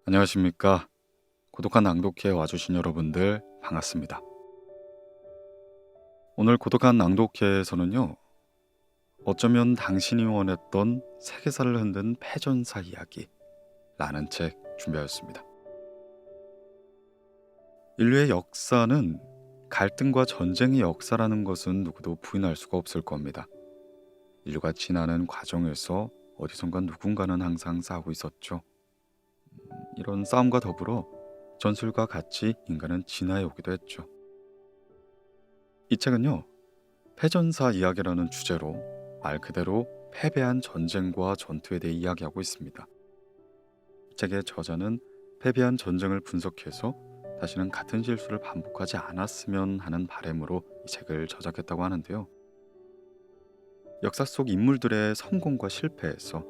안녕하십니까. 고독한 낭독회에 와주신 여러분들 반갑습니다. 오늘 고독한 낭독회에서는요. 어쩌면 당신이 원했던 세계사를 흔든 패전사 이야기라는 책 준비하였습니다. 인류의 역사는 갈등과 전쟁의 역사라는 것은 누구도 부인할 수가 없을 겁니다. 인류가 지나는 과정에서 어디선가 누군가는 항상 싸우고 있었죠. 이런 싸움과 더불어 전술과 같이 인간은 진화해 오기도 했죠. 이 책은요. 패전사 이야기라는 주제로 말 그대로 패배한 전쟁과 전투에 대해 이야기하고 있습니다. 책의 저자는 패배한 전쟁을 분석해서 다시는 같은 실수를 반복하지 않았으면 하는 바람으로 이 책을 저작했다고 하는데요. 역사 속 인물들의 성공과 실패에서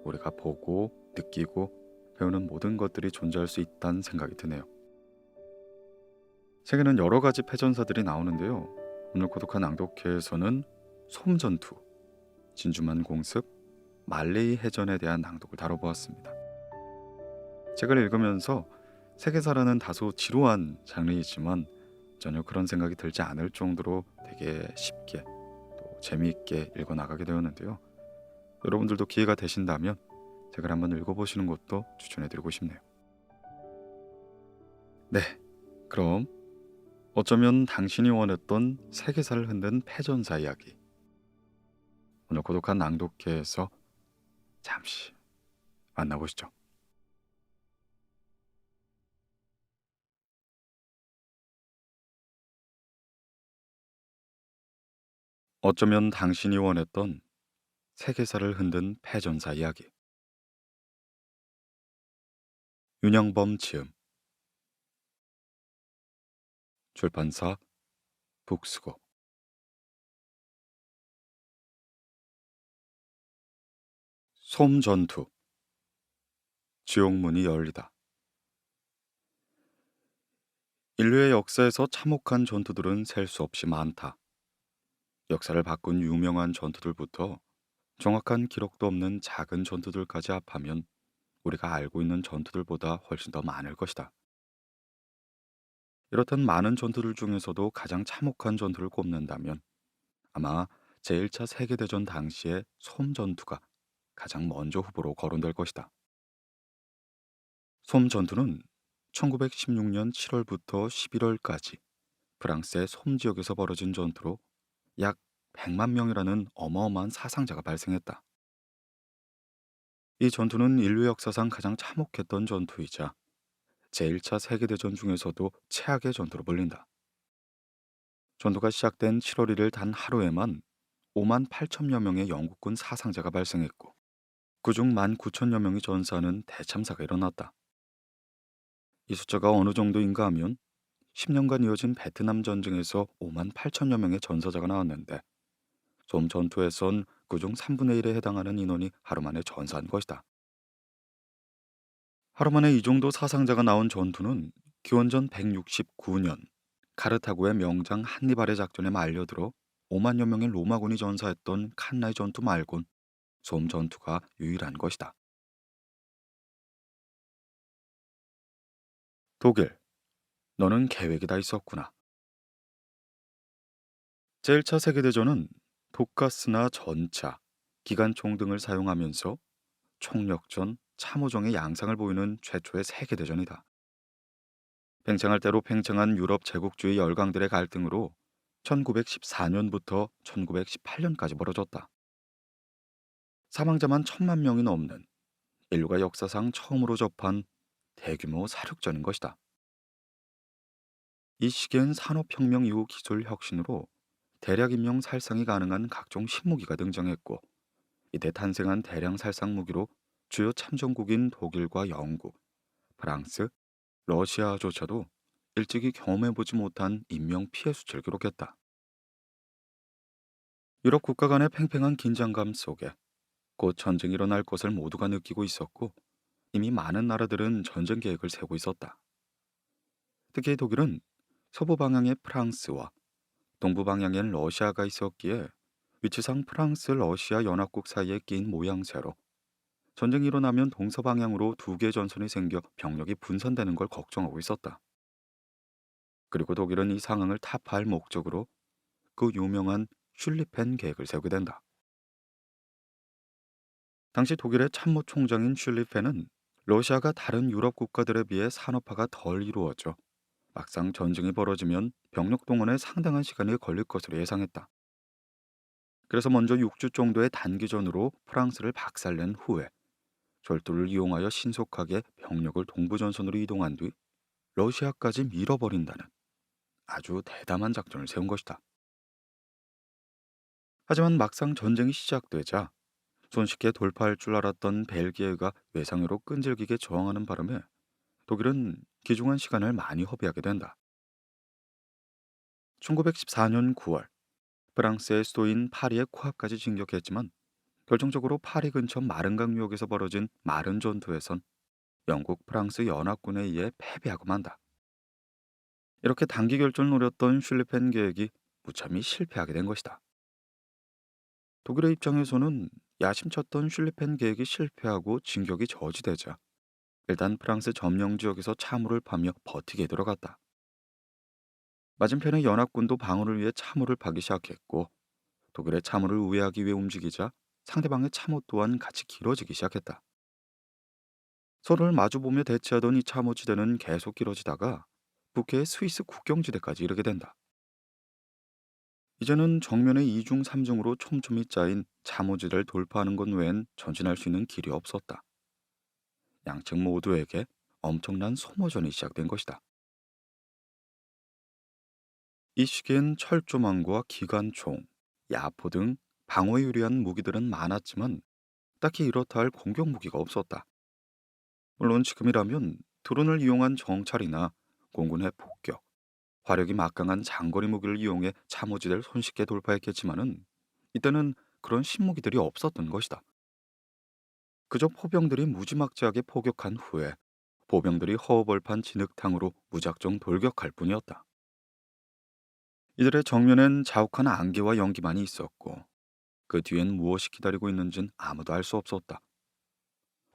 우리가 보고 느끼고 배우는 모든 것들이 존재할 수 있다는 생각이 드네요. 책에는 여러 가지 패전사들이 나오는데요. 오늘 고독한 낭독회에서는 솜전투, 진주만 공습, 말레이 해전에 대한 낭독을 다뤄보았습니다. 책을 읽으면서 세계사라는 다소 지루한 장르이지만 전혀 그런 생각이 들지 않을 정도로 되게 쉽게 또 재미있게 읽어나가게 되었는데요. 여러분들도 기회가 되신다면 책을 한번 읽어보시는 것도 추천해드리고 싶네요. 네, 그럼 어쩌면 당신이 원했던 세계사를 흔든 패전사 이야기, 오늘 고독한 낭독회에서 잠시 만나보시죠. 어쩌면 당신이 원했던 세계사를 흔든 패전사 이야기. 윤영범 지음, 출판사 북수고. 솜전투, 지옥문이 열리다. 인류의 역사에서 참혹한 전투들은 셀 수 없이 많다. 역사를 바꾼 유명한 전투들부터 정확한 기록도 없는 작은 전투들까지 합하면 우리가 알고 있는 전투들보다 훨씬 더 많을 것이다. 이렇던 많은 전투들 중에서도 가장 참혹한 전투를 꼽는다면 아마 제1차 세계대전 당시의 솜전투가 가장 먼저 후보로 거론될 것이다. 솜전투는 1916년 7월부터 11월까지 프랑스의 솜 지역에서 벌어진 전투로 약 100만 명이라는 어마어마한 사상자가 발생했다. 이 전투는 인류 역사상 가장 참혹했던 전투이자 제1차 세계대전 중에서도 최악의 전투로 불린다. 전투가 시작된 7월 1일 단 하루에만 5만 8천여 명의 영국군 사상자가 발생했고 그중 1만 9천여 명이 전사하는 대참사가 일어났다. 이 숫자가 어느 정도인가 하면 10년간 이어진 베트남 전쟁에서 5만 8천여 명의 전사자가 나왔는데 솜 전투에선 그중 3분의 1에 해당하는 인원이 하루 만에 전사한 것이다. 하루 만에 이 정도 사상자가 나온 전투는 기원전 169년 카르타고의 명장 한니발의 작전에 말려들어 5만여 명의 로마군이 전사했던 칸나이 전투 말곤 솜 전투가 유일한 것이다. 독일, 너는 계획이 다 있었구나. 제1차 세계대전은 독가스나 전차, 기관총 등을 사용하면서 총력전, 참호정의 양상을 보이는 최초의 세계대전이다. 팽창할 대로 팽창한 유럽 제국주의 열강들의 갈등으로 1914년부터 1918년까지 벌어졌다. 사망자만 1천만 명이 넘는 인류가 역사상 처음으로 접한 대규모 사륙전인 것이다. 이 시기엔 산업혁명 이후 기술 혁신으로 대략 임용 살상이 가능한 각종 신무기가 등장했고 이때 탄생한 대량 살상 무기로 주요 참전국인 독일과 영국, 프랑스, 러시아조차도 일찍이 경험해보지 못한 인명 피해 수치를 기록했다. 유럽 국가 간의 팽팽한 긴장감 속에 곧 전쟁이 일어날 것을 모두가 느끼고 있었고 이미 많은 나라들은 전쟁 계획을 세우고 있었다. 특히 독일은 서부 방향의 프랑스와 동부 방향엔 러시아가 있었기에 위치상 프랑스 러시아 연합국 사이에 끼인 모양새로 전쟁이 일어나면 동서방향으로 두 개의 전선이 생겨 병력이 분산되는 걸 걱정하고 있었다. 그리고 독일은 이 상황을 타파할 목적으로 그 유명한 슐리펜 계획을 세우게 된다. 당시 독일의 참모 총장인 슐리펜은 러시아가 다른 유럽 국가들에 비해 산업화가 덜 이루어져 막상 전쟁이 벌어지면 병력 동원에 상당한 시간이 걸릴 것으로 예상했다. 그래서 먼저 6주 정도의 단기전으로 프랑스를 박살낸 후에 절도를 이용하여 신속하게 병력을 동부전선으로 이동한 뒤 러시아까지 밀어버린다는 아주 대담한 작전을 세운 것이다. 하지만 막상 전쟁이 시작되자 손쉽게 돌파할 줄 알았던 벨기에가 외상으로 끈질기게 저항하는 바람에 독일은 귀중한 시간을 많이 허비하게 된다. 1914년 9월 프랑스의 수도인 파리의 코앞까지 진격했지만 결정적으로 파리 근처 마른강유역에서 벌어진 마른 전투에선 영국 프랑스 연합군에 의해 패배하고 만다. 이렇게 단기 결전을 노렸던 슐리펜 계획이 무참히 실패하게 된 것이다. 독일의 입장에서는 야심쳤던 슐리펜 계획이 실패하고 진격이 저지되자 일단 프랑스 점령 지역에서 참호를 파며 버티게 들어갔다. 맞은편의 연합군도 방어를 위해 참호를 파기 시작했고 독일의 참호를 우회하기 위해 움직이자 상대방의 참호 또한 같이 길어지기 시작했다. 서로를 마주보며 대치하던 이 참호지대는 계속 길어지다가 북해의 스위스 국경지대까지 이르게 된다. 이제는 정면에 2중 3중으로 촘촘히 짜인 참호지대를 돌파하는 것 외엔 전진할 수 있는 길이 없었다. 양측 모두에게 엄청난 소모전이 시작된 것이다. 이 시기엔 철조망과 기관총, 야포 등 방어에 유리한 무기들은 많았지만 딱히 이렇다 할 공격 무기가 없었다. 물론 지금이라면 드론을 이용한 정찰이나 공군의 폭격, 화력이 막강한 장거리 무기를 이용해 참호지대를 손쉽게 돌파했겠지만은 이때는 그런 신무기들이 없었던 것이다. 그저 포병들이 무지막지하게 포격한 후에 보병들이 허허벌판 진흙탕으로 무작정 돌격할 뿐이었다. 이들의 정면엔 자욱한 안개와 연기만이 있었고 그 뒤엔 무엇이 기다리고 있는진 아무도 알 수 없었다.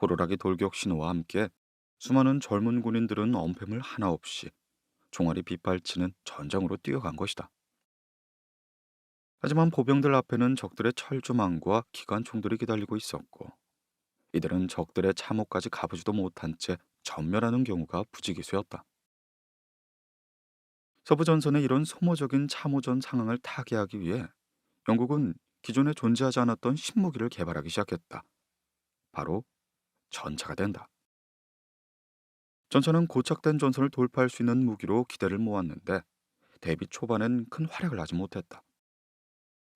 호루라기 돌격 신호와 함께 수많은 젊은 군인들은 엄폐물 하나 없이 종아리 빗발치는 전장으로 뛰어간 것이다. 하지만 보병들 앞에는 적들의 철조망과 기관총들이 기다리고 있었고 이들은 적들의 참호까지 가보지도 못한 채 전멸하는 경우가 부지기수였다. 서부전선의 이런 소모적인 참호전 상황을 타개하기 위해 영국은 기존에 존재하지 않았던 신무기를 개발하기 시작했다. 바로 전차가 된다. 전차는 고착된 전선을 돌파할 수 있는 무기로 기대를 모았는데 대비 초반엔 큰 활약을 하지 못했다.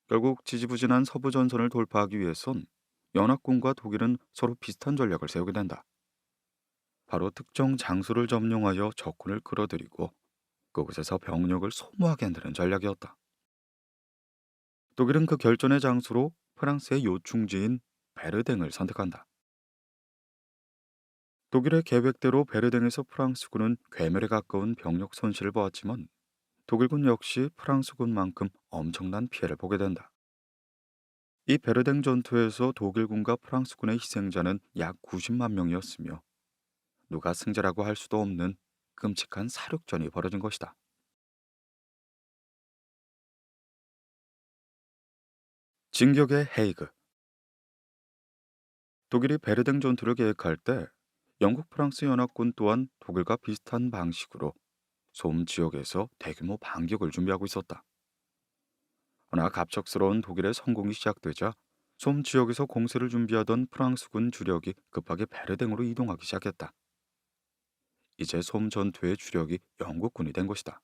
결국 지지부진한 서부 전선을 돌파하기 위해선 연합군과 독일은 서로 비슷한 전략을 세우게 된다. 바로 특정 장소를 점령하여 적군을 끌어들이고 그곳에서 병력을 소모하게 한다는 전략이었다. 독일은 그 결전의 장소로 프랑스의 요충지인 베르댕을 선택한다. 독일의 계획대로 베르댕에서 프랑스군은 괴멸에 가까운 병력 손실을 보았지만 독일군 역시 프랑스군만큼 엄청난 피해를 보게 된다. 이 베르댕 전투에서 독일군과 프랑스군의 희생자는 약 90만 명이었으며 누가 승자라고 할 수도 없는 끔찍한 사륙전이 벌어진 것이다. 진격의 헤이그. 독일이 베르댕 전투를 계획할 때 영국 프랑스 연합군 또한 독일과 비슷한 방식으로 소음 지역에서 대규모 반격을 준비하고 있었다. 그러나 갑작스러운 독일의 성공이 시작되자 소음 지역에서 공세를 준비하던 프랑스군 주력이 급하게 베르댕으로 이동하기 시작했다. 이제 소음 전투의 주력이 영국군이 된 것이다.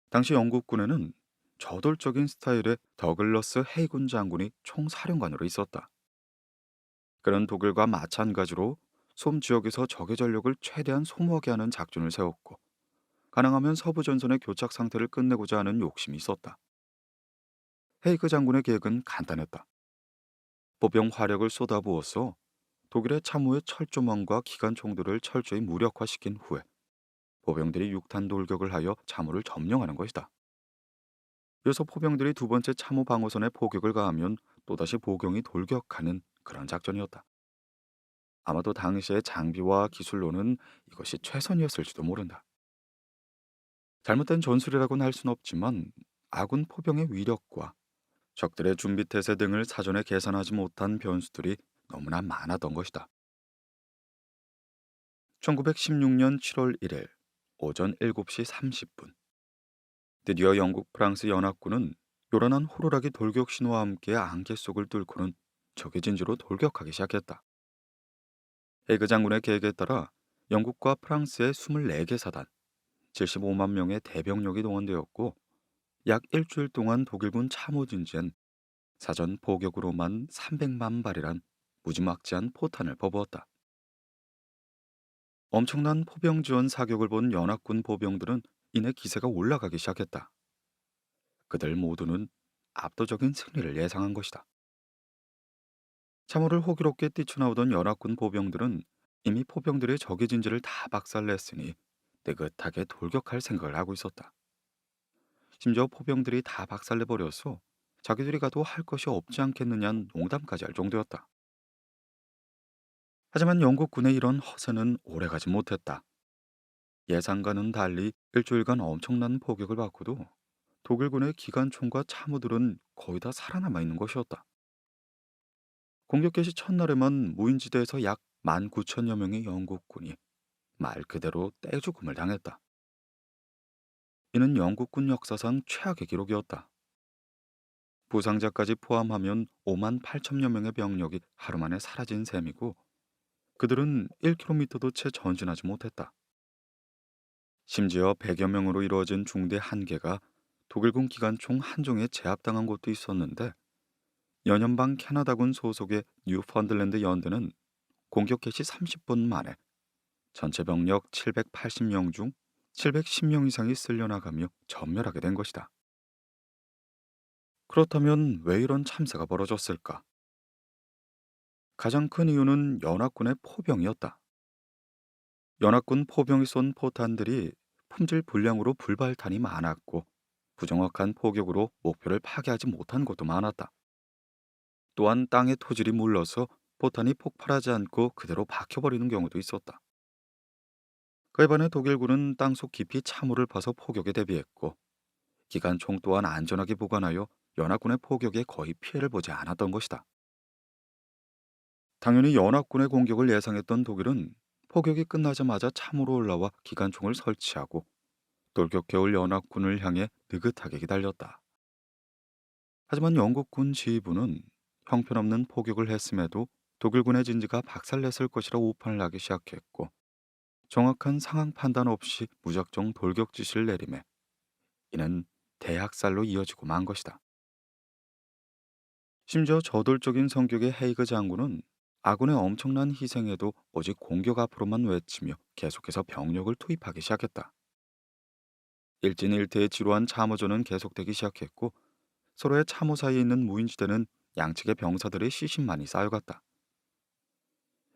당시 영국군에는 저돌적인 스타일의 더글러스 헤이군 장군이 총사령관으로 있었다. 그런 독일과 마찬가지로 소음 지역에서 적의 전력을 최대한 소모하게 하는 작전을 세웠고 가능하면 서부 전선의 교착 상태를 끝내고자 하는 욕심이 있었다. 헤이그 장군의 계획은 간단했다. 보병 화력을 쏟아부어서 독일의 참호의 철조망과 기관총들을 철저히 무력화시킨 후에 보병들이 육탄 돌격을 하여 참호를 점령하는 것이다. 이어서 포병들이 두 번째 참호 방어선에 포격을 가하면 또다시 보경이 돌격하는 그런 작전이었다. 아마도 당시의 장비와 기술로는 이것이 최선이었을지도 모른다. 잘못된 전술이라고는 할 수는 없지만 아군 포병의 위력과 적들의 준비 태세 등을 사전에 계산하지 못한 변수들이 너무나 많았던 것이다. 1916년 7월 1일 오전 7시 30분, 드디어 영국 프랑스 연합군은 요란한 호루라기 돌격 신호와 함께 안개 속을 뚫고는 적의 진지로 돌격하기 시작했다. 헤이그 장군의 계획에 따라 영국과 프랑스의 24개 사단, 75만 명의 대병력이 동원되었고, 약 일주일 동안 독일군 참호진지엔 사전 포격으로만 300만 발이란 무지막지한 포탄을 퍼부었다. 엄청난 포병 지원 사격을 본 연합군 보병들은 이내 기세가 올라가기 시작했다. 그들 모두는 압도적인 승리를 예상한 것이다. 참호를 호기롭게 뛰쳐나오던 연합군 보병들은 이미 포병들의 적의 진지를 다 박살냈으니 느긋하게 돌격할 생각을 하고 있었다. 심지어 포병들이 다 박살내버려서 자기들이 가도 할 것이 없지 않겠느냐는 농담까지 할 정도였다. 하지만 영국군의 이런 허세는 오래가지 못했다. 예상과는 달리 일주일간 엄청난 포격을 받고도 독일군의 기관총과 참호들은 거의 다 살아남아 있는 것이었다. 공격 개시 첫날에만 무인지대에서 약 19,000여 명의 영국군이 말 그대로 떼죽음을 당했다. 이는 영국군 역사상 최악의 기록이었다. 부상자까지 포함하면 5만 8천여 명의 병력이 하루 만에 사라진 셈이고, 그들은 1km도 채 전진하지 못했다. 심지어 100여 명으로 이루어진 중대 한 개가 독일군 기관총 한 종에 제압당한 곳도 있었는데, 연연방 캐나다군 소속의 뉴펀들랜드 연대는 공격 개시 30분 만에 전체 병력 780명 중 710명 이상이 쓸려나가며 전멸하게 된 것이다. 그렇다면 왜 이런 참사가 벌어졌을까? 가장 큰 이유는 연합군의 포병이었다. 연합군 포병이 쏜 포탄들이 품질 불량으로 불발탄이 많았고, 부정확한 포격으로 목표를 파괴하지 못한 것도 많았다. 또한 땅의 토질이 물러서 포탄이 폭발하지 않고 그대로 박혀버리는 경우도 있었다. 그에 반해 독일군은 땅속 깊이 참호를 파서 포격에 대비했고, 기관총 또한 안전하게 보관하여 연합군의 포격에 거의 피해를 보지 않았던 것이다. 당연히 연합군의 공격을 예상했던 독일은 포격이 끝나자마자 참호로 올라와 기관총을 설치하고 돌격해올 연합군을 향해 느긋하게 기다렸다. 하지만 영국군 지휘부는 형편없는 포격을 했음에도 독일군의 진지가 박살냈을 것이라 오판을 하기 시작했고, 정확한 상황 판단 없이 무작정 돌격 지시를 내리매 이는 대학살로 이어지고 만 것이다. 심지어 저돌적인 성격의 헤이그 장군은 아군의 엄청난 희생에도 오직 공격 앞으로만 외치며 계속해서 병력을 투입하기 시작했다. 일진일퇴의 지루한 참호전은 계속되기 시작했고, 서로의 참호 사이에 있는 무인지대는 양측의 병사들의 시신만이 쌓여갔다.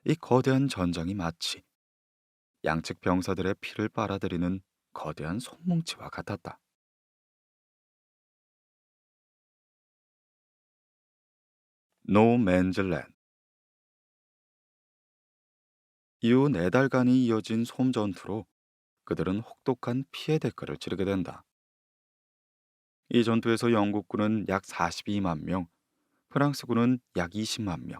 이 거대한 전장이 마치 양측 병사들의 피를 빨아들이는 거대한 손뭉치와 같았다. 노 맨즐랜드. 이후 4달간이 이어진 솜 전투로 그들은 혹독한 피해 대가를 치르게 된다. 이 전투에서 영국군은 약 42만 명, 프랑스군은 약 20만 명,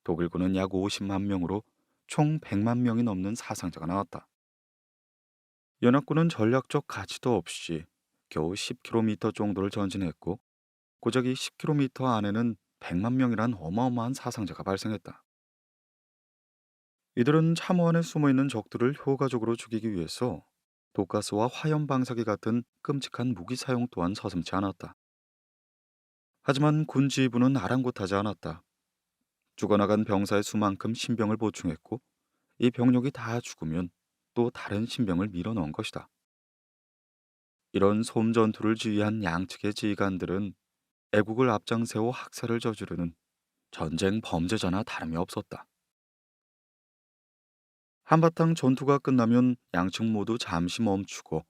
독일군은 약 50만 명으로 총 100만 명이 넘는 사상자가 나왔다. 연합군은 전략적 가치도 없이 겨우 10km 정도를 전진했고, 고작 이 10km 안에는 100만 명이란 어마어마한 사상자가 발생했다. 이들은 참호 안에 숨어있는 적들을 효과적으로 죽이기 위해서 독가스와 화염 방사기 같은 끔찍한 무기 사용 또한 서슴지 않았다. 하지만 군 지휘부는 아랑곳하지 않았다. 죽어나간 병사의 수만큼 신병을 보충했고, 이 병력이 다 죽으면 또 다른 신병을 밀어넣은 것이다. 이런 솜 전투를 지휘한 양측의 지휘관들은 애국을 앞장세워 학살을 저지르는 전쟁 범죄자나 다름이 없었다. 한바탕 전투가 끝나면 양측 모두 잠시 멈추고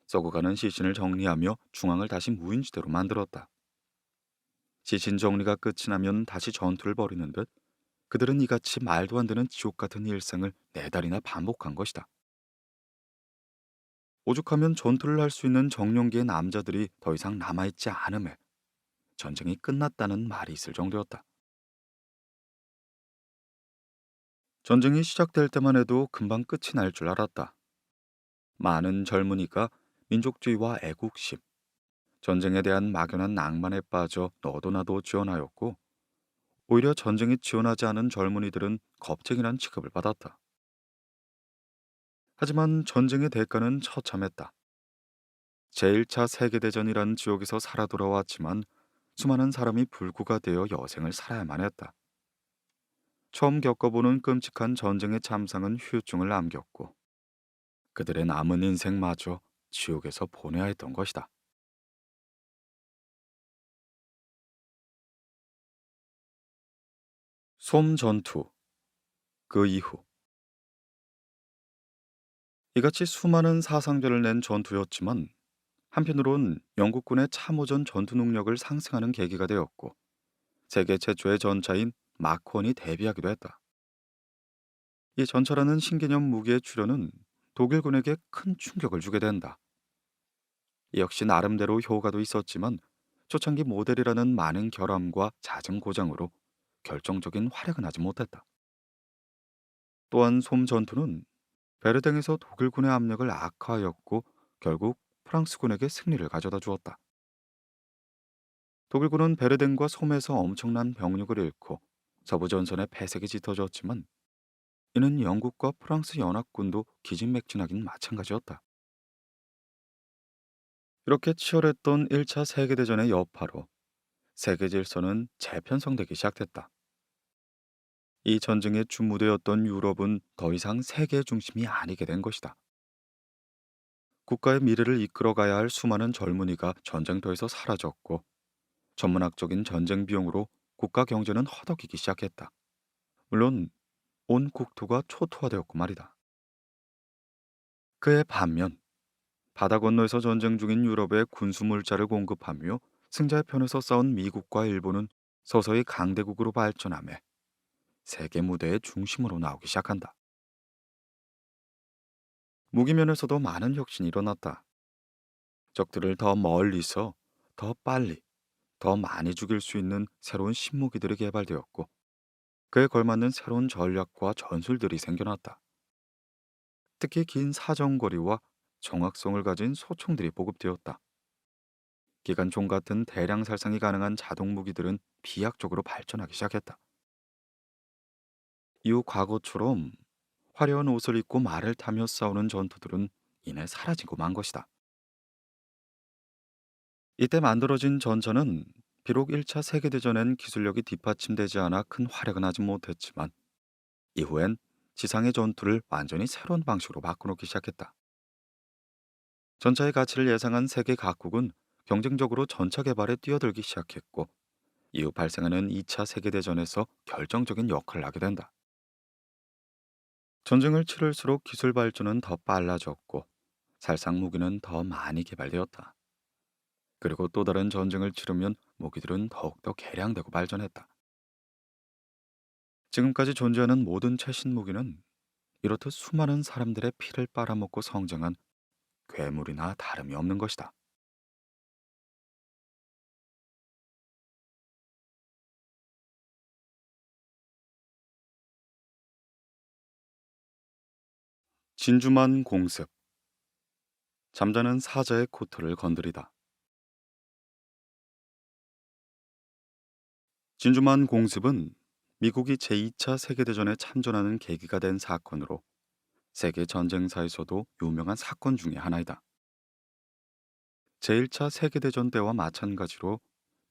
썩어가는 시신을 정리하며 중앙을 다시 무인지대로 만들었다. 지진 정리가 끝이 나면 다시 전투를 벌이는 듯 그들은 이같이 말도 안 되는 지옥 같은 일생을 4달이나 반복한 것이다. 오죽하면 전투를 할 수 있는 정령기의 남자들이 더 이상 남아있지 않음에 전쟁이 끝났다는 말이 있을 정도였다. 전쟁이 시작될 때만 해도 금방 끝이 날 줄 알았다. 많은 젊은이가 민족주의와 애국심, 전쟁에 대한 막연한 낭만에 빠져 너도 나도 지원하였고, 오히려 전쟁이 지원하지 않은 젊은이들은 겁쟁이란 취급을 받았다. 하지만 전쟁의 대가는 처참했다. 제1차 세계대전이란 지옥에서 살아 돌아왔지만 수많은 사람이 불구가 되어 여생을 살아야만 했다. 처음 겪어보는 끔찍한 전쟁의 참상은 후유증을 남겼고 그들의 남은 인생마저 지옥에서 보내야 했던 것이다. 솜 전투, 그 이후 이같이 수많은 사상자를 낸 전투였지만 한편으론 영국군의 참호전 전투 능력을 상승하는 계기가 되었고 세계 최초의 전차인 마크1이 데뷔하기도 했다. 이 전차라는 신개념 무기의 출현은 독일군에게 큰 충격을 주게 된다. 이 역시 나름대로 효과도 있었지만 초창기 모델이라는 많은 결함과 잦은 고장으로 결정적인 활약은 하지 못했다. 또한 솜 전투는 베르댕에서 독일군의 압력을 악화하였고 결국 프랑스군에게 승리를 가져다 주었다. 독일군은 베르댕과 솜에서 엄청난 병력을 잃고 서부 전선의 패색이 짙어졌지만 이는 영국과 프랑스 연합군도 기진맥진하긴 마찬가지였다. 이렇게 치열했던 1차 세계대전의 여파로 세계 질서는 재편성되기 시작했다. 이 전쟁의 주무대였던 유럽은 더 이상 세계의 중심이 아니게 된 것이다. 국가의 미래를 이끌어가야 할 수많은 젊은이가 전쟁터에서 사라졌고 전문학적인 전쟁 비용으로 국가 경제는 허덕이기 시작했다. 물론 온 국토가 초토화되었고 말이다. 그의 반면 바다 건너에서 전쟁 중인 유럽에 군수 물자를 공급하며 승자의 편에서 싸운 미국과 일본은 서서히 강대국으로 발전하며 세계 무대의 중심으로 나오기 시작한다. 무기면에서도 많은 혁신이 일어났다. 적들을 더 멀리서 더 빨리 더 많이 죽일 수 있는 새로운 신무기들이 개발되었고 그에 걸맞는 새로운 전략과 전술들이 생겨났다. 특히 긴 사정거리와 정확성을 가진 소총들이 보급되었다. 기관총 같은 대량 살상이 가능한 자동 무기들은 비약적으로 발전하기 시작했다. 이후 과거처럼 화려한 옷을 입고 말을 타며 싸우는 전투들은 이내 사라지고 만 것이다. 이때 만들어진 전차는 비록 1차 세계대전엔 기술력이 뒷받침되지 않아 큰 활약은 하지 못했지만 이후엔 지상의 전투를 완전히 새로운 방식으로 바꿔놓기 시작했다. 전차의 가치를 예상한 세계 각국은 경쟁적으로 전차 개발에 뛰어들기 시작했고 이후 발생하는 2차 세계대전에서 결정적인 역할을 하게 된다. 전쟁을 치를수록 기술 발전은 더 빨라졌고 살상 무기는 더 많이 개발되었다. 그리고 또 다른 전쟁을 치르면 무기들은 더욱더 개량되고 발전했다. 지금까지 존재하는 모든 최신 무기는 이렇듯 수많은 사람들의 피를 빨아먹고 성장한 괴물이나 다름이 없는 것이다. 진주만 공습, 잠자는 사자의 코털을 건드리다. 진주만 공습은 미국이 제2차 세계대전에 참전하는 계기가 된 사건으로 세계 전쟁사에서도 유명한 사건 중의 하나이다. 제1차 세계대전 때와 마찬가지로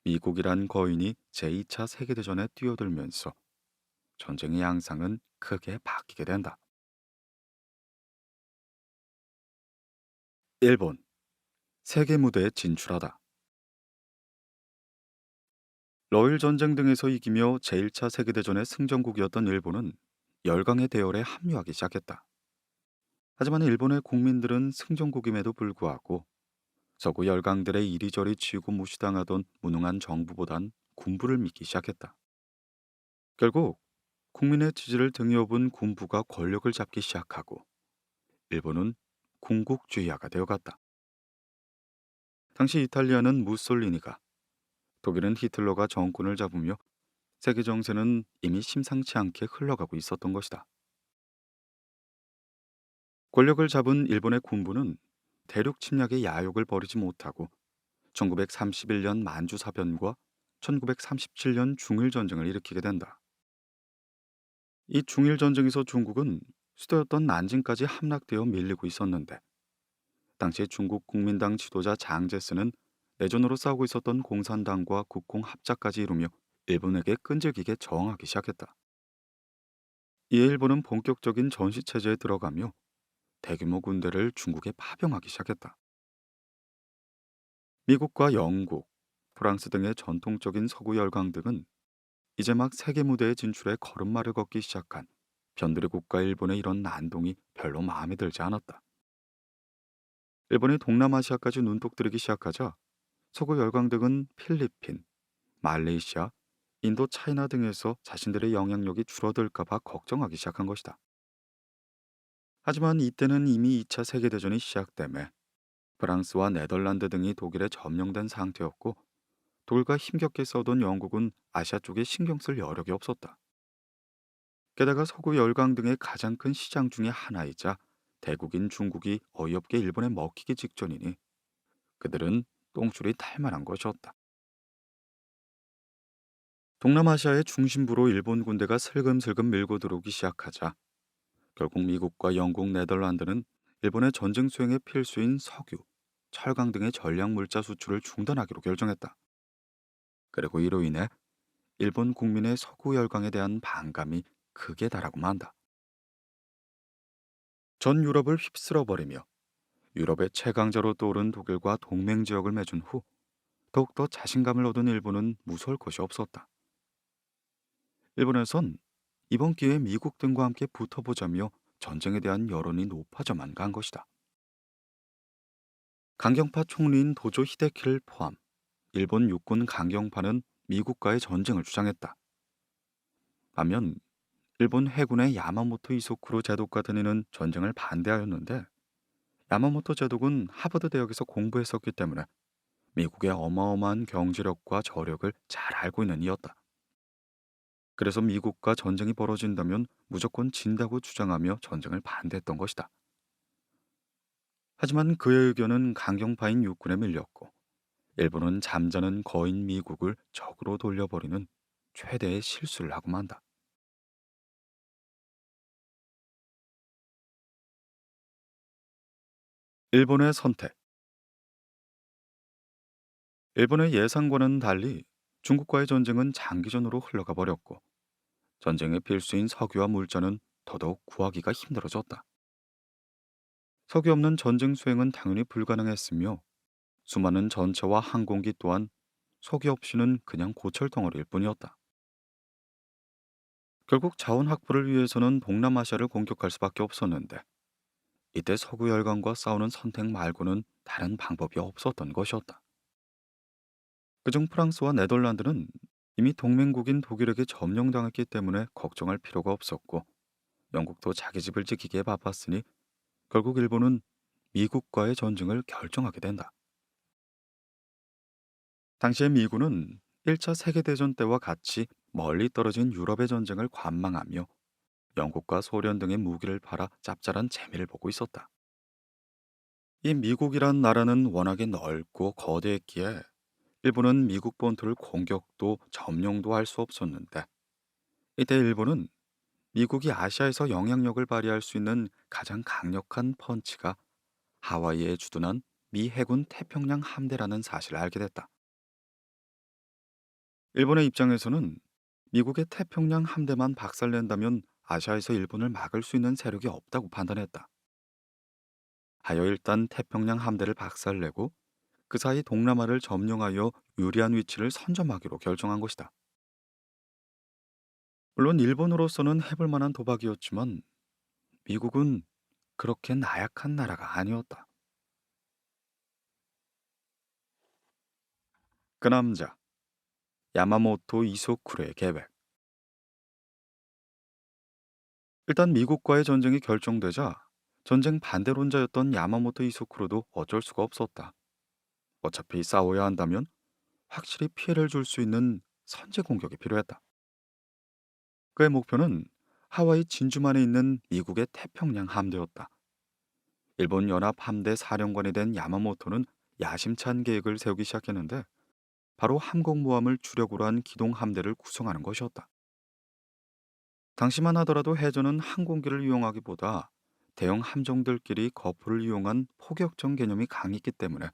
미국이란 거인이 제2차 세계대전에 뛰어들면서 전쟁의 양상은 크게 바뀌게 된다. 일본, 세계 무대에 진출하다. 러일 전쟁 등에서 이기며 제1차 세계대전의 승전국이었던 일본은 열강의 대열에 합류하기 시작했다. 하지만 일본의 국민들은 승전국임에도 불구하고 서구 열강들의 이리저리 치고 무시당하던 무능한 정부보단 군부를 믿기 시작했다. 결국 국민의 지지를 등에 업은 군부가 권력을 잡기 시작하고 일본은 군국주의화가 되어갔다. 당시 이탈리아는 무솔리니가, 독일은 히틀러가 정권을 잡으며 세계 정세는 이미 심상치 않게 흘러가고 있었던 것이다. 권력을 잡은 일본의 군부는 대륙 침략의 야욕을 버리지 못하고 1931년 만주사변과 1937년 중일전쟁을 일으키게 된다. 이 중일전쟁에서 중국은 수도였던 난징까지 함락되어 밀리고 있었는데, 당시 중국 국민당 지도자 장제스는 내전으로 싸우고 있었던 공산당과 국공 합작까지 이루며 일본에게 끈질기게 저항하기 시작했다. 이에 일본은 본격적인 전시체제에 들어가며 대규모 군대를 중국에 파병하기 시작했다. 미국과 영국, 프랑스 등의 전통적인 서구 열강 등은 이제 막 세계 무대에 진출해 걸음마를 걷기 시작한 변두리 국가 일본의 이런 난동이 별로 마음에 들지 않았다. 일본이 동남아시아까지 눈독 들이기 시작하자 서구 열강 등은 필리핀, 말레이시아, 인도 차이나 등에서 자신들의 영향력이 줄어들까봐 걱정하기 시작한 것이다. 하지만 이때는 이미 2차 세계대전이 시작되며 프랑스와 네덜란드 등이 독일에 점령된 상태였고, 독일과 힘겹게 싸우던 영국은 아시아 쪽에 신경 쓸 여력이 없었다. 게다가 서구 열강 등의 가장 큰 시장 중의 하나이자 대국인 중국이 어이없게 일본에 먹히기 직전이니 그들은 똥줄이 탈만한 것이었다. 동남아시아의 중심부로 일본 군대가 슬금슬금 밀고 들어오기 시작하자 결국 미국과 영국, 네덜란드는 일본의 전쟁 수행에 필수인 석유, 철강 등의 전략 물자 수출을 중단하기로 결정했다. 그리고 이로 인해 일본 국민의 서구 열강에 대한 반감이 극에 달하고 만다. 전 유럽을 휩쓸어버리며 유럽의 최강자로 떠오른 독일과 동맹 지역을 맺은 후 더욱더 자신감을 얻은 일본은 무서울 것이 없었다. 일본에선 이번 기회에 미국 등과 함께 붙어보자며 전쟁에 대한 여론이 높아져만 간 것이다. 강경파 총리인 도조 히데키를 포함 일본 육군 강경파는 미국과의 전쟁을 주장했다. 반면 일본 해군의 야마모토 이소쿠로 제독과 다니는 전쟁을 반대하였는데, 야마모토 제독은 하버드 대학에서 공부했었기 때문에 미국의 어마어마한 경제력과 저력을 잘 알고 있는 이였다. 그래서 미국과 전쟁이 벌어진다면 무조건 진다고 주장하며 전쟁을 반대했던 것이다. 하지만 그의 의견은 강경파인 육군에 밀렸고 일본은 잠자는 거인 미국을 적으로 돌려버리는 최대의 실수를 하고 만다. 일본의 선택. 일본의 예상과는 달리 중국과의 전쟁은 장기전으로 흘러가 버렸고 전쟁의 필수인 석유와 물자는 더더욱 구하기가 힘들어졌다. 석유 없는 전쟁 수행은 당연히 불가능했으며 수많은 전차와 항공기 또한 석유 없이는 그냥 고철 덩어리일 뿐이었다. 결국 자원 확보를 위해서는 동남아시아를 공격할 수밖에 없었는데, 이때 서구 열강과 싸우는 선택 말고는 다른 방법이 없었던 것이었다. 그중 프랑스와 네덜란드는 이미 동맹국인 독일에게 점령당했기 때문에 걱정할 필요가 없었고, 영국도 자기 집을 지키기에 바빴으니 결국 일본은 미국과의 전쟁을 결정하게 된다. 당시의 미군은 1차 세계대전 때와 같이 멀리 떨어진 유럽의 전쟁을 관망하며 영국과 소련 등의 무기를 팔아 짭짤한 재미를 보고 있었다. 이 미국이란 나라는 워낙에 넓고 거대했기에 일본은 미국 본토를 공격도 점령도 할 수 없었는데, 이때 일본은 미국이 아시아에서 영향력을 발휘할 수 있는 가장 강력한 펀치가 하와이에 주둔한 미 해군 태평양 함대라는 사실을 알게 됐다. 일본의 입장에서는 미국의 태평양 함대만 박살낸다면 아시아에서 일본을 막을 수 있는 세력이 없다고 판단했다. 하여 일단 태평양 함대를 박살내고 그 사이 동남아를 점령하여 유리한 위치를 선점하기로 결정한 것이다. 물론 일본으로서는 해볼 만한 도박이었지만 미국은 그렇게 나약한 나라가 아니었다. 그 남자, 야마모토 이소쿠르의 계획. 일단 미국과의 전쟁이 결정되자 전쟁 반대론자였던 야마모토 이소쿠르도 어쩔 수가 없었다. 어차피 싸워야 한다면 확실히 피해를 줄 수 있는 선제 공격이 필요했다. 그의 목표는 하와이 진주만에 있는 미국의 태평양 함대였다. 일본 연합 함대 사령관이 된 야마모토는 야심찬 계획을 세우기 시작했는데 바로 함공모함을 주력으로 한 기동 함대를 구성하는 것이었다. 당시만 하더라도 해전은 항공기를 이용하기보다 대형 함정들끼리 거포를 이용한 포격전 개념이 강했기 때문에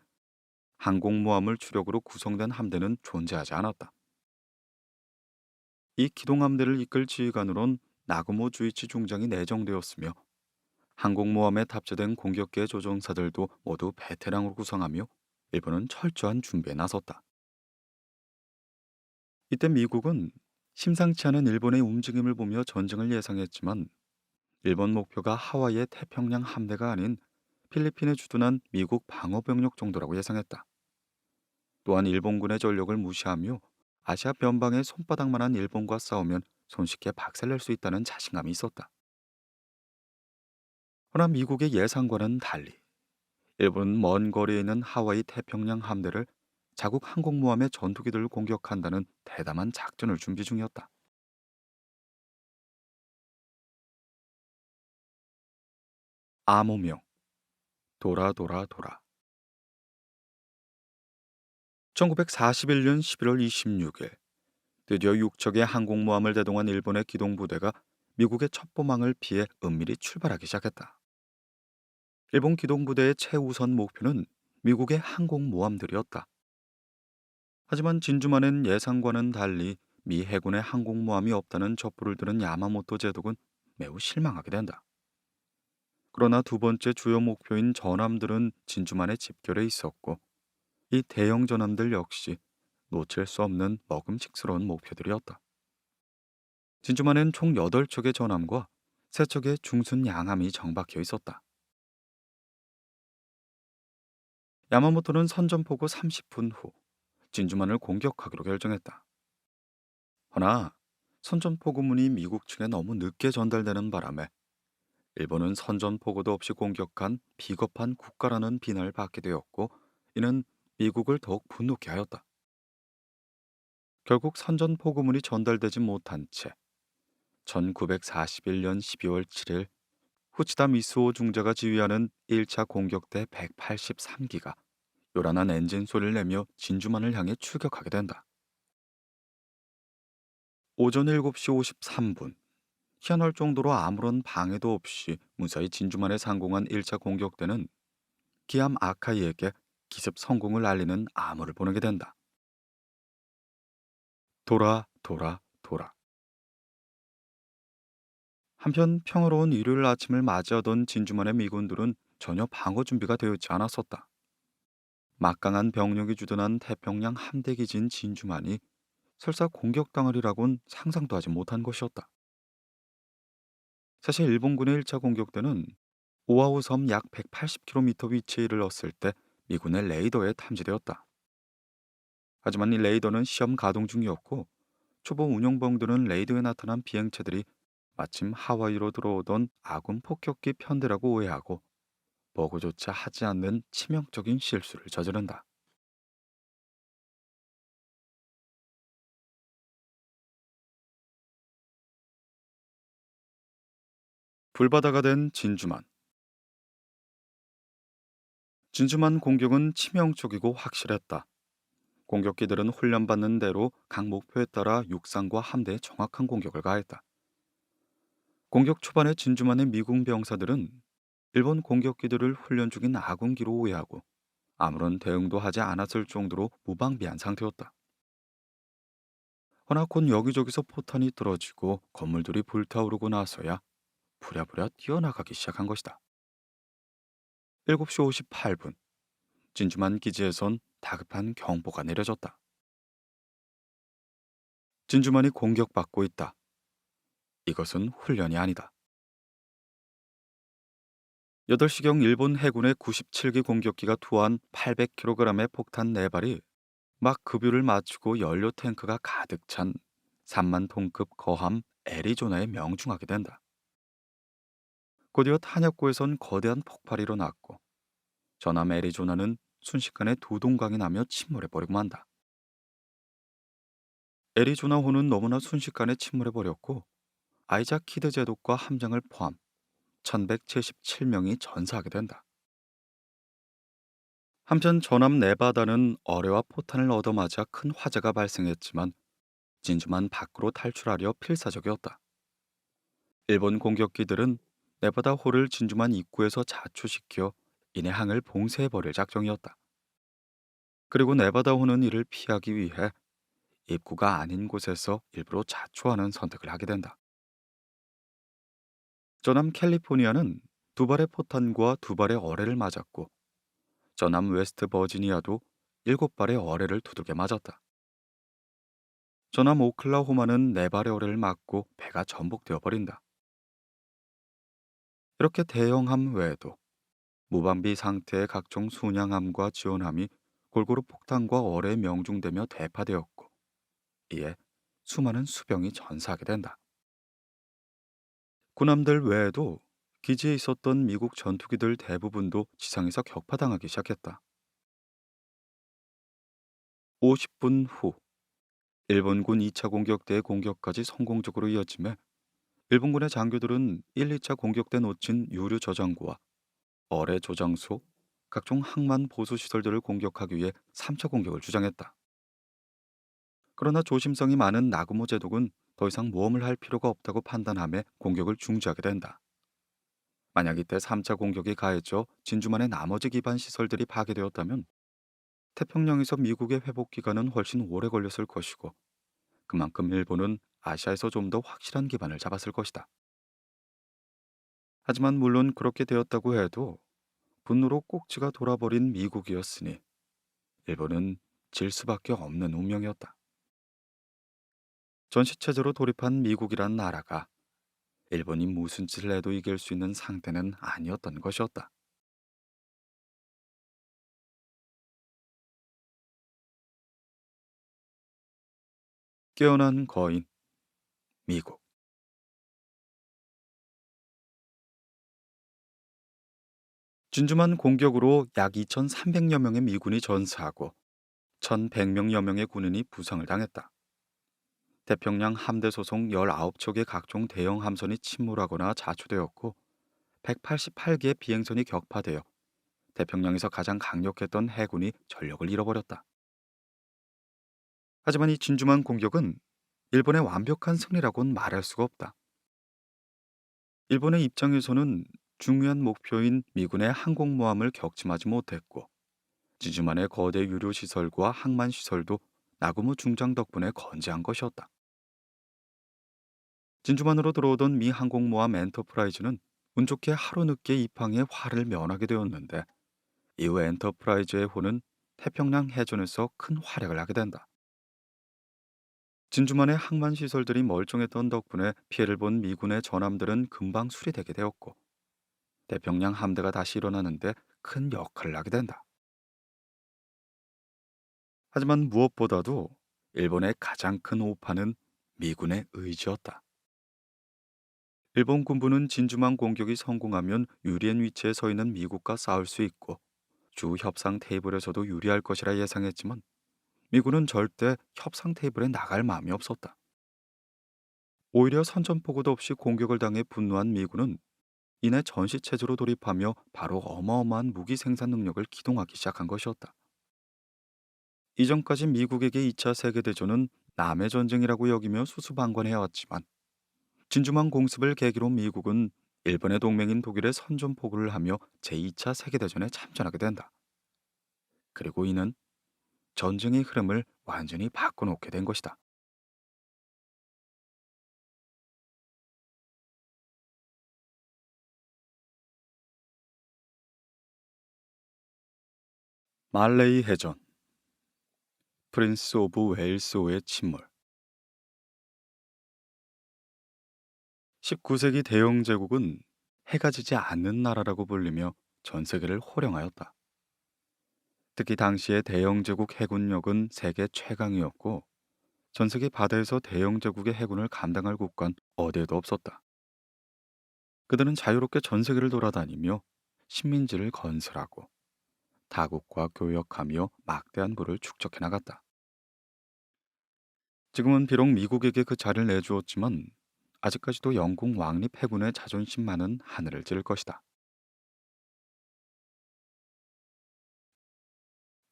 항공모함을 주력으로 구성된 함대는 존재하지 않았다. 이 기동함대를 이끌 지휘관으론 나고모 주이치 중장이 내정되었으며 항공모함에 탑재된 공격기의 조종사들도 모두 베테랑으로 구성하며 일본은 철저한 준비에 나섰다. 이때 미국은 심상치 않은 일본의 움직임을 보며 전쟁을 예상했지만 일본 목표가 하와이의 태평양 함대가 아닌 필리핀에 주둔한 미국 방어병력 정도라고 예상했다. 또한 일본군의 전력을 무시하며 아시아 변방의 손바닥만한 일본과 싸우면 손쉽게 박살낼 수 있다는 자신감이 있었다. 그러나 미국의 예상과는 달리 일본은 먼 거리에 있는 하와이 태평양 함대를 자국 항공모함의 전투기들을 공격한다는 대담한 작전을 준비 중이었다. 암호명 도라 도라 도라. 1941년 11월 26일 드디어 6척의 항공모함을 대동한 일본의 기동부대가 미국의 첩보망을 피해 은밀히 출발하기 시작했다. 일본 기동부대의 최우선 목표는 미국의 항공모함들이었다. 하지만 진주만은 예상과는 달리 미 해군의 항공모함이 없다는 첩보를 들은 야마모토 제독은 매우 실망하게 된다. 그러나 두 번째 주요 목표인 전함들은 진주만에 집결해 있었고 이 대형 전함들 역시 놓칠 수 없는 먹음직스러운 목표들이었다. 진주만엔 총 8척의 전함과 3척의 중순 양함이 정박해 있었다. 야마모토는 선전포고 30분 후 진주만을 공격하기로 결정했다. 허나 선전포고문이 미국 측에 너무 늦게 전달되는 바람에 일본은 선전포고도 없이 공격한 비겁한 국가라는 비난을 받게 되었고 이는 미국을 더욱 분노케 하였다. 결국 선전포고문이 전달되지 못한 채 1941년 12월 7일 후치다 미스오 중자가 지휘하는 1차 공격대 183기가 요란한 엔진 소리를 내며 진주만을 향해 출격하게 된다. 오전 7시 53분 희한할 정도로 아무런 방해도 없이 무사히 진주만에 상공한 1차 공격대는 기암 아카이에게 기습 성공을 알리는 암호를 보내게 된다. 돌아 돌아 돌아. 한편 평화로운 일요일 아침을 맞이하던 진주만의 미군들은 전혀 방어 준비가 되어 있지 않았었다. 막강한 병력이 주둔한 태평양 함대 기지인 진주만이 설사 공격당하리라곤 상상도 하지 못한 것이었다. 사실 일본군의 1차 공격대는 오아후 섬 약 180km 위치에 이르렀을 때 미군의 레이더에 탐지되었다. 하지만 이 레이더는 시험 가동 중이었고 초보 운용병들은 레이더에 나타난 비행체들이 마침 하와이로 들어오던 아군 폭격기 편대라고 오해하고 보고조차 하지 않는 치명적인 실수를 저지른다. 불바다가 된 진주만. 진주만 공격은 치명적이고 확실했다. 공격기들은 훈련받는 대로 각 목표에 따라 육상과 함대에 정확한 공격을 가했다. 공격 초반에 진주만의 미군 병사들은 일본 공격기들을 훈련 중인 아군기로 오해하고 아무런 대응도 하지 않았을 정도로 무방비한 상태였다. 허나 곧 여기저기서 포탄이 떨어지고 건물들이 불타오르고 나서야 부랴부랴 뛰어나가기 시작한 것이다. 7시 58분 진주만 기지에선 다급한 경보가 내려졌다. 진주만이 공격받고 있다. 이것은 훈련이 아니다. 8시경 일본 해군의 97기 공격기가 투하한 800kg의 폭탄 4발이 막 급유를 마치고 연료 탱크가 가득 찬 3만 톤급 거함 애리조나에 명중하게 된다. 곧이어 탄약고에선 거대한 폭발이 일어났고 전함 애리조나는 순식간에 두 동강이 나며 침몰해버리고 만다. 애리조나호는 너무나 순식간에 침몰해버렸고 아이작 키드 제독과 함장을 포함 1177명이 전사하게 된다. 한편 전함 네바다는 어뢰와 포탄을 얻어맞아 큰 화재가 발생했지만 진주만 밖으로 탈출하려 필사적이었다. 일본 공격기들은 네바다호를 진주만 입구에서 자초시켜 이내 항을 봉쇄해버릴 작정이었다. 그리고 네바다호는 이를 피하기 위해 입구가 아닌 곳에서 일부러 자초하는 선택을 하게 된다. 전함 캘리포니아는 두 발의 포탄과 두 발의 어뢰를 맞았고 전함 웨스트 버지니아도 일곱 발의 어뢰를 두들겨 맞았다. 전함 오클라호마는 네 발의 어뢰를 맞고 배가 전복되어 버린다. 이렇게 대형함 외에도 무방비 상태의 각종 순양함과 지원함이 골고루 폭탄과 어뢰에 명중되며 대파되었고 이에 수많은 수병이 전사하게 된다. 군함들 외에도 기지에 있었던 미국 전투기들 대부분도 지상에서 격파당하기 시작했다. 50분 후 일본군 2차 공격대의 공격까지 성공적으로 이어짐에 일본군의 장교들은 1, 2차 공격 때 놓친 유류 저장고와 어뢰 조장소, 각종 항만 보수 시설들을 공격하기 위해 3차 공격을 주장했다. 그러나 조심성이 많은 나구모 제독은 더 이상 모험을 할 필요가 없다고 판단하며 공격을 중지하게 된다. 만약 이때 3차 공격이 가해져 진주만의 나머지 기반 시설들이 파괴되었다면 태평양에서 미국의 회복 기간은 훨씬 오래 걸렸을 것이고 그만큼 일본은 아시아에서 좀 더 확실한 기반을 잡았을 것이다. 하지만 물론 그렇게 되었다고 해도 분노로 꼭지가 돌아버린 미국이었으니 일본은 질 수밖에 없는 운명이었다. 전시체제로 돌입한 미국이란 나라가 일본이 무슨 짓을 해도 이길 수 있는 상태는 아니었던 것이었다. 깨어난 거인 미국. 진주만 공격으로 약 2,300여 명의 미군이 전사하고 1,100명여 명의 군인이 부상을 당했다. 태평양 함대 소속 19척의 각종 대형 함선이 침몰하거나 자초되었고 188개의 비행선이 격파되어 태평양에서 가장 강력했던 해군이 전력을 잃어버렸다. 하지만 이 진주만 공격은 일본의 완벽한 승리라고는 말할 수가 없다. 일본의 입장에서는 중요한 목표인 미군의 항공모함을 격침하지 못했고 진주만의 거대 유료 시설과 항만 시설도 나구모 중장 덕분에 건재한 것이었다. 진주만으로 들어오던 미 항공모함 엔터프라이즈는 운 좋게 하루 늦게 입항해 화를 면하게 되었는데 이후 엔터프라이즈의 호는 태평양 해전에서 큰 활약을 하게 된다. 진주만의 항만 시설들이 멀쩡했던 덕분에 피해를 본 미군의 전함들은 금방 수리되게 되었고 태평양 함대가 다시 일어나는데 큰 역할을 하게 된다. 하지만 무엇보다도 일본의 가장 큰 오판은 미군의 의지였다. 일본 군부는 진주만 공격이 성공하면 유리한 위치에 서 있는 미국과 싸울 수 있고 주 협상 테이블에서도 유리할 것이라 예상했지만 미군은 절대 협상 테이블에 나갈 마음이 없었다. 오히려 선전포고도 없이 공격을 당해 분노한 미군은 이내 전시체제로 돌입하며 바로 어마어마한 무기 생산 능력을 기동하기 시작한 것이었다. 이전까지 미국에게 2차 세계대전은 남의 전쟁이라고 여기며 수수방관해왔지만 진주만 공습을 계기로 미국은 일본의 동맹인 독일의 선전포고를 하며 제2차 세계대전에 참전하게 된다. 그리고 이는 전쟁의 흐름을 완전히 바꿔놓게 된 것이다. 말레이 해전, 프린스 오브 웨일스호의 침몰. 19세기 대영 제국은 해가 지지 않는 나라라고 불리며 전 세계를 호령하였다. 특히 당시의 대영 제국 해군력은 세계 최강이었고 전 세계 바다에서 대영 제국의 해군을 감당할 국가는 어디에도 없었다. 그들은 자유롭게 전 세계를 돌아다니며 식민지를 건설하고 다국과 교역하며 막대한 부를 축적해 나갔다. 지금은 비록 미국에게 그 자리를 내주었지만 아직까지도 영국 왕립 해군의 자존심만은 하늘을 찌를 것이다.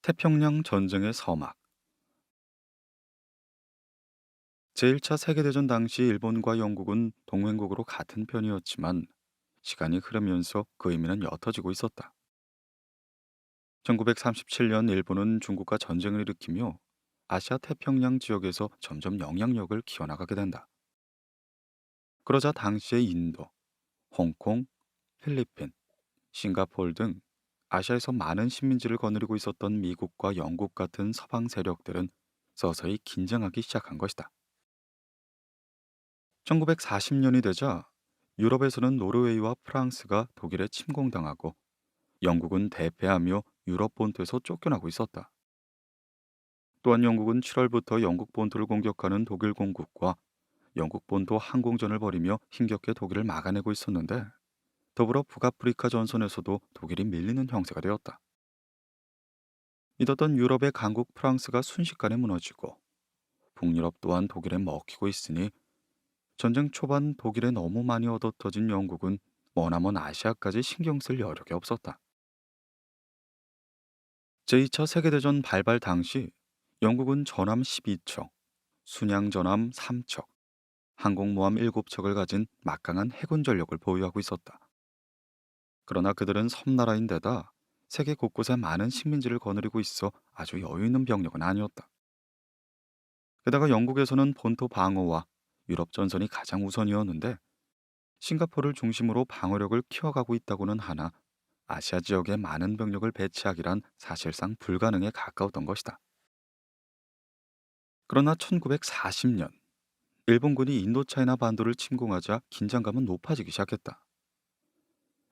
태평양 전쟁의 서막. 제1차 세계대전 당시 일본과 영국은 동맹국으로 같은 편이었지만 시간이 흐르면서 그 의미는 옅어지고 있었다. 1937년 일본은 중국과 전쟁을 일으키며 아시아 태평양 지역에서 점점 영향력을 키워나가게 된다. 그러자 당시의 인도, 홍콩, 필리핀, 싱가포르 등 아시아에서 많은 식민지를 거느리고 있었던 미국과 영국 같은 서방 세력들은 서서히 긴장하기 시작한 것이다. 1940년이 되자 유럽에서는 노르웨이와 프랑스가 독일에 침공당하고 영국은 대패하며 유럽 본토에서 쫓겨나고 있었다. 또한 영국은 7월부터 영국 본토를 공격하는 독일 공국과 영국 본토 항공전을 벌이며 힘겹게 독일을 막아내고 있었는데 더불어 북아프리카 전선에서도 독일이 밀리는 형세가 되었다. 믿었던 유럽의 강국 프랑스가 순식간에 무너지고 북유럽 또한 독일에 먹히고 있으니 전쟁 초반 독일에 너무 많이 얻어터진 영국은 머나먼 아시아까지 신경 쓸 여력이 없었다. 제2차 세계대전 발발 당시 영국은 전함 12척, 순양 전함 3척, 항공모함 7척을 가진 막강한 해군 전력을 보유하고 있었다. 그러나 그들은 섬나라인데다 세계 곳곳에 많은 식민지를 거느리고 있어 아주 여유 있는 병력은 아니었다. 게다가 영국에서는 본토 방어와 유럽 전선이 가장 우선이었는데 싱가포르를 중심으로 방어력을 키워가고 있다고는 하나 아시아 지역에 많은 병력을 배치하기란 사실상 불가능에 가까웠던 것이다. 그러나 1940년 일본군이 인도차이나 반도를 침공하자 긴장감은 높아지기 시작했다.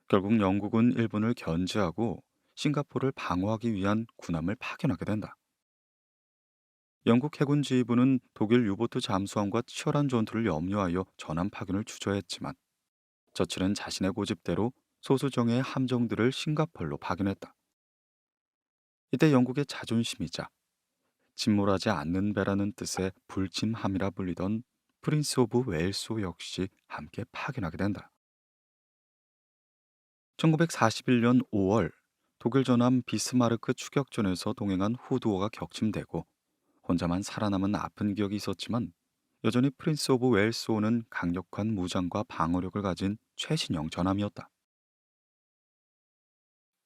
결국 영국은 일본을 견제하고 싱가포르를 방어하기 위한 군함을 파견하게 된다. 영국 해군 지휘부는 독일 유보트 잠수함과 치열한 전투를 염려하여 전함 파견을 주저했지만 처칠은 자신의 고집대로 소수 정예의 함정들을 싱가폴로 파견했다. 이때 영국의 자존심이자 침몰하지 않는 배라는 뜻의 불침함이라 불리던 프린스 오브 웨일소 역시 함께 파견하게 된다. 1941년 5월 독일 전함 비스마르크 추격전에서 동행한 후드호가 격침되고 혼자만 살아남은 아픈 기억이 있었지만 여전히 프린스 오브 웨일스호는 강력한 무장과 방어력을 가진 최신형 전함이었다.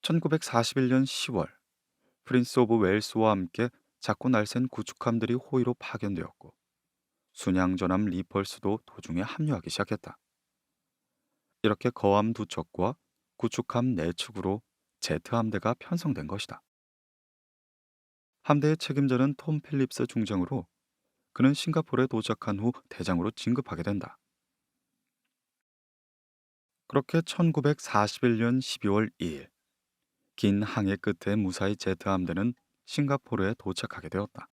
1941년 10월 프린스 오브 웨일스와 함께 작고 날쌘 구축함들이 호위로 파견되었고 순양 전함 리펄스도 도중에 합류하기 시작했다. 이렇게 거함 두 척과 구축함 네 척으로 제트 함대가 편성된 것이다. 함대의 책임자는 톰 필립스 중장으로 그는 싱가포르에 도착한 후 대장으로 진급하게 된다. 그렇게 1941년 12월 2일 긴 항해 끝에 무사히 제트 함대는 싱가포르에 도착하게 되었다.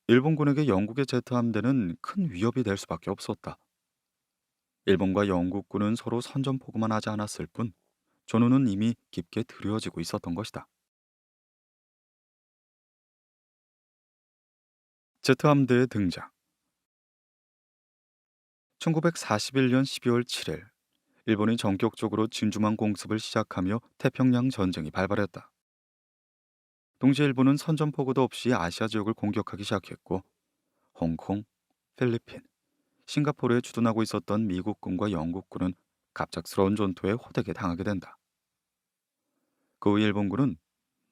일본군에게 영국의 제트 함대는 큰 위협이 될 수밖에 없었다. 일본과 영국군은 서로 선전포고만 하지 않았을 뿐 전우는 이미 깊게 들여지고 있었던 것이다. 제트 함대의 등장. 1941년 12월 7일 일본이 전격적으로 진주만 공습을 시작하며 태평양 전쟁이 발발했다. 동시에 일본은 선전포고도 없이 아시아 지역을 공격하기 시작했고 홍콩, 필리핀, 싱가포르에 주둔하고 있었던 미국군과 영국군은 갑작스러운 전투에 호되게 당하게 된다. 그 후 일본군은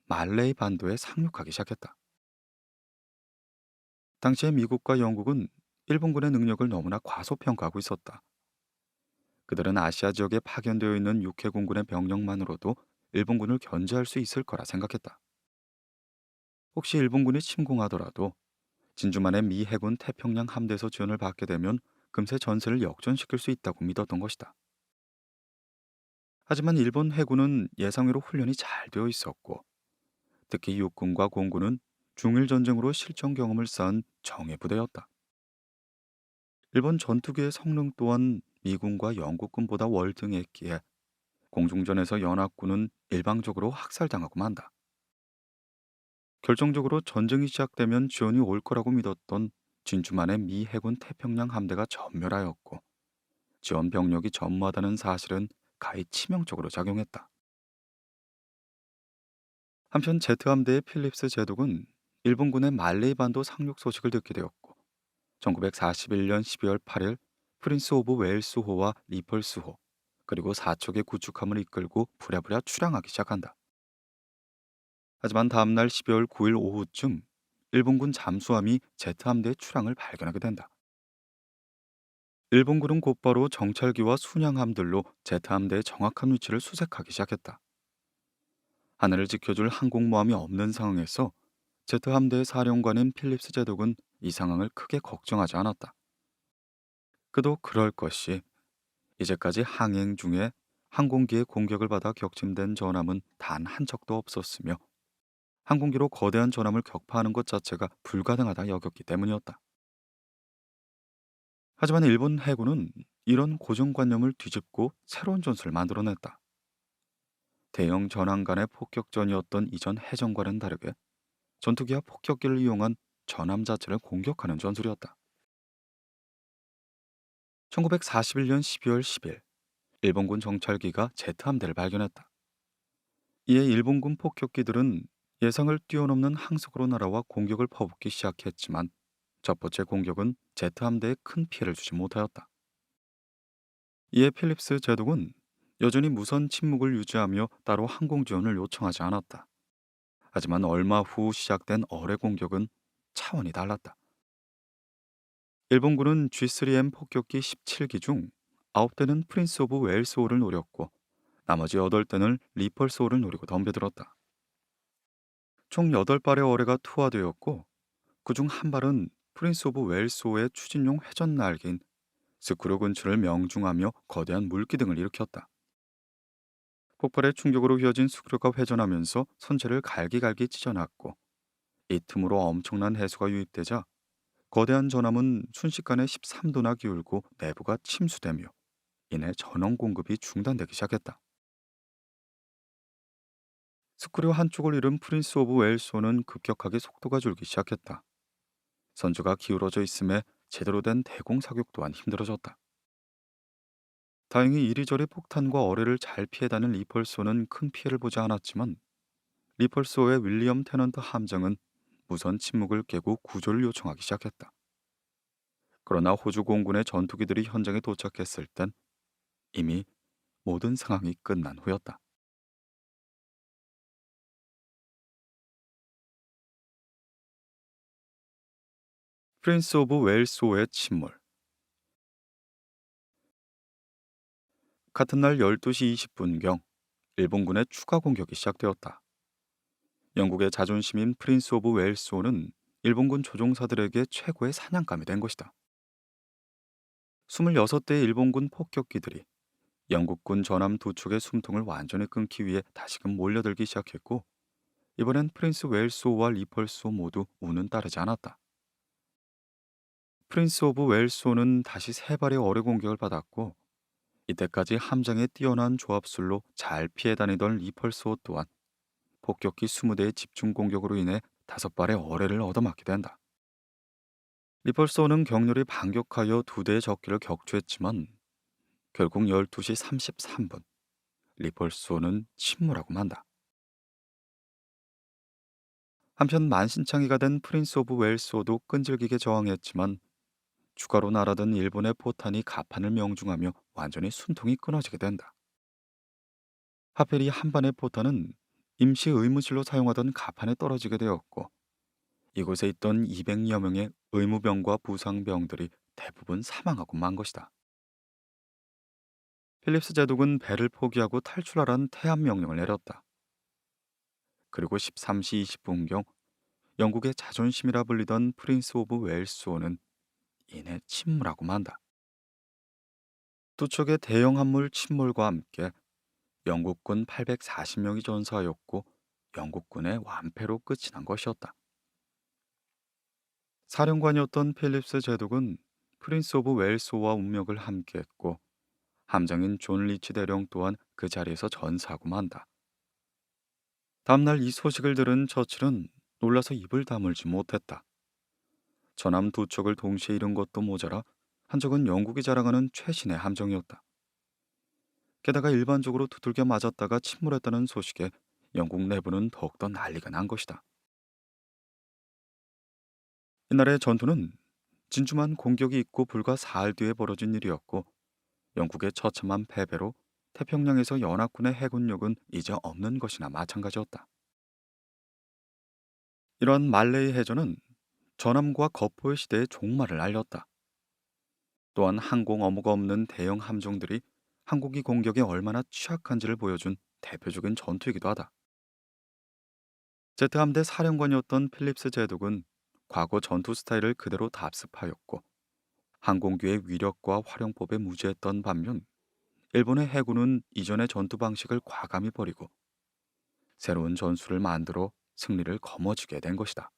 말레이 반도에 상륙하기 시작했다. 당시에 미국과 영국은 일본군의 능력을 너무나 과소평가하고 있었다. 그들은 아시아 지역에 파견되어 있는 육해공군의 병력만으로도 일본군을 견제할 수 있을 거라 생각했다. 혹시 일본군이 침공하더라도 진주만의 미 해군 태평양 함대에서 지원을 받게 되면 금세 전세를 역전시킬 수 있다고 믿었던 것이다. 하지만 일본 해군은 예상외로 훈련이 잘 되어 있었고 특히 육군과 공군은 중일 전쟁으로 실전 경험을 쌓은 정예 부대였다. 일본 전투기의 성능 또한 미군과 영국군보다 월등했기에 공중전에서 연합군은 일방적으로 학살당하고 만다. 결정적으로 전쟁이 시작되면 지원이 올 거라고 믿었던 진주만의 미 해군 태평양 함대가 전멸하였고 지원 병력이 전무하다는 사실은 가히 치명적으로 작용했다. 한편 제트 함대의 필립스 제독은 일본군의 말레이 반도 상륙 소식을 듣게 되었고 1941년 12월 8일 프린스 오브 웨일스호와 리펄스호 그리고 4척의 구축함을 이끌고 부랴부랴 출항하기 시작한다. 하지만 다음날 12월 9일 오후쯤 일본군 잠수함이 제트 함대의 출항을 발견하게 된다. 일본군은 곧바로 정찰기와 순양함들로 제트 함대의 정확한 위치를 수색하기 시작했다. 하늘을 지켜줄 항공모함이 없는 상황에서 제트 함대의 사령관인 필립스 제독은 이 상황을 크게 걱정하지 않았다. 그도 그럴 것이 이제까지 항행 중에 항공기의 공격을 받아 격침된 전함은 단 한 척도 없었으며 항공기로 거대한 전함을 격파하는 것 자체가 불가능하다 여겼기 때문이었다. 하지만 일본 해군은 이런 고정관념을 뒤집고 새로운 전술을 만들어냈다. 대형 전함 간의 폭격전이었던 이전 해전과는 다르게 전투기와 폭격기를 이용한 전함 자체를 공격하는 전술이었다. 1941년 12월 10일 일본군 정찰기가 제트 함대를 발견했다. 이에 일본군 폭격기들은 예상을 뛰어넘는 항속으로 날아와 공격을 퍼붓기 시작했지만 첫 번째 공격은 제트 함대에 큰 피해를 주지 못하였다. 이에 필립스 제독은 여전히 무선 침묵을 유지하며 따로 항공 지원을 요청하지 않았다. 하지만 얼마 후 시작된 어뢰 공격은 차원이 달랐다. 일본군은 G3M 폭격기 17기 중 9대는 프린스 오브 웨일스호를 노렸고 나머지 8대는 리펄스호를 노리고 덤벼들었다. 총 8발의 어뢰가 투하되었고 그중 한 발은 프린스 오브 웨일스호의 추진용 회전 날개인 스크류 근처를 명중하며 거대한 물기등을 일으켰다. 폭발의 충격으로 휘어진 스크류가 회전하면서 선체를 갈기갈기 찢어놨고 이 틈으로 엄청난 해수가 유입되자 거대한 전함은 순식간에 13도나 기울고 내부가 침수되며 이내 전원 공급이 중단되기 시작했다. 스크류 한쪽을 잃은 프린스 오브 웨일스호는 급격하게 속도가 줄기 시작했다. 선주가 기울어져 있음에 제대로 된 대공 사격 또한 힘들어졌다. 다행히 이리저리 폭탄과 어뢰를 잘 피해다는 리펄스호는 큰 피해를 보지 않았지만 리펄스호의 윌리엄 테넌트 함장은 무선 침묵을 깨고 구조를 요청하기 시작했다. 그러나 호주 공군의 전투기들이 현장에 도착했을 땐 이미 모든 상황이 끝난 후였다. 프린스 오브 웨일스호의 침몰. 같은 날 12시 20분경 일본군의 추가 공격이 시작되었다. 영국의 자존심인 프린스 오브 웨일스호는 일본군 조종사들에게 최고의 사냥감이 된 것이다. 26대의 일본군 폭격기들이 영국군 전함 두 척의 숨통을 완전히 끊기 위해 다시금 몰려들기 시작했고 이번엔 프린스 웨일스호와 리펄스호 모두 우는 따르지 않았다. 프린스 오브 웨일스호는 다시 세 발의 어뢰 공격을 받았고 이때까지 함장의 뛰어난 조합술로 잘 피해 다니던 리펄스호 또한 폭격기 20대의 집중 공격으로 인해 5발의 어뢰를 얻어맞게 된다. 리펄스호는 격렬히 반격하여 2대의 적기를 격추했지만 결국 12시 33분 리펄스호는 침몰하고 만다. 한편 만신창이가 된 프린스 오브 웨일스호도 끈질기게 저항했지만 추가로 날아든 일본의 포탄이 가판을 명중하며 완전히 숨통이 끊어지게 된다. 하필 이 한 발의 포탄은 임시 의무실로 사용하던 가판에 떨어지게 되었고 이곳에 있던 200여 명의 의무병과 부상병들이 대부분 사망하고 만 것이다. 필립스 제독은 배를 포기하고 탈출하라는 태안 명령을 내렸다. 그리고 13시 20분경 영국의 자존심이라 불리던 프린스 오브 웨일스호는 이내 침몰하고 만다. 두 척의 대형 함물 침몰과 함께 영국군 840명이 전사하였고 영국군의 완패로 끝이 난 것이었다. 사령관이었던 필립스 제독은 프린스 오브 웨일스와 운명을 함께했고 함장인 존 리치 대령 또한 그 자리에서 전사하고 만다. 다음날 이 소식을 들은 처칠은 놀라서 입을 다물지 못했다. 전함 두 척을 동시에 잃은 것도 모자라 한 적은 영국이 자랑하는 최신의 함정이었다. 게다가 일반적으로 두들겨 맞았다가 침몰했다는 소식에 영국 내부는 더욱더 난리가 난 것이다. 이날의 전투는 진주만 공격이 있고 불과 사흘 뒤에 벌어진 일이었고 영국의 처참한 패배로 태평양에서 연합군의 해군력은 이제 없는 것이나 마찬가지였다. 이런 말레이 해전은 전함과 거포의 시대의 종말을 알렸다. 또한 항공 어무가 없는 대형 함정들이 항공기 공격에 얼마나 취약한지를 보여준 대표적인 전투이기도 하다. 제트 함대 사령관이었던 필립스 제독은 과거 전투 스타일을 그대로 답습하였고 항공기의 위력과 활용법에 무지했던 반면 일본의 해군은 이전의 전투 방식을 과감히 버리고 새로운 전술을 만들어 승리를 거머쥐게 된 것이다.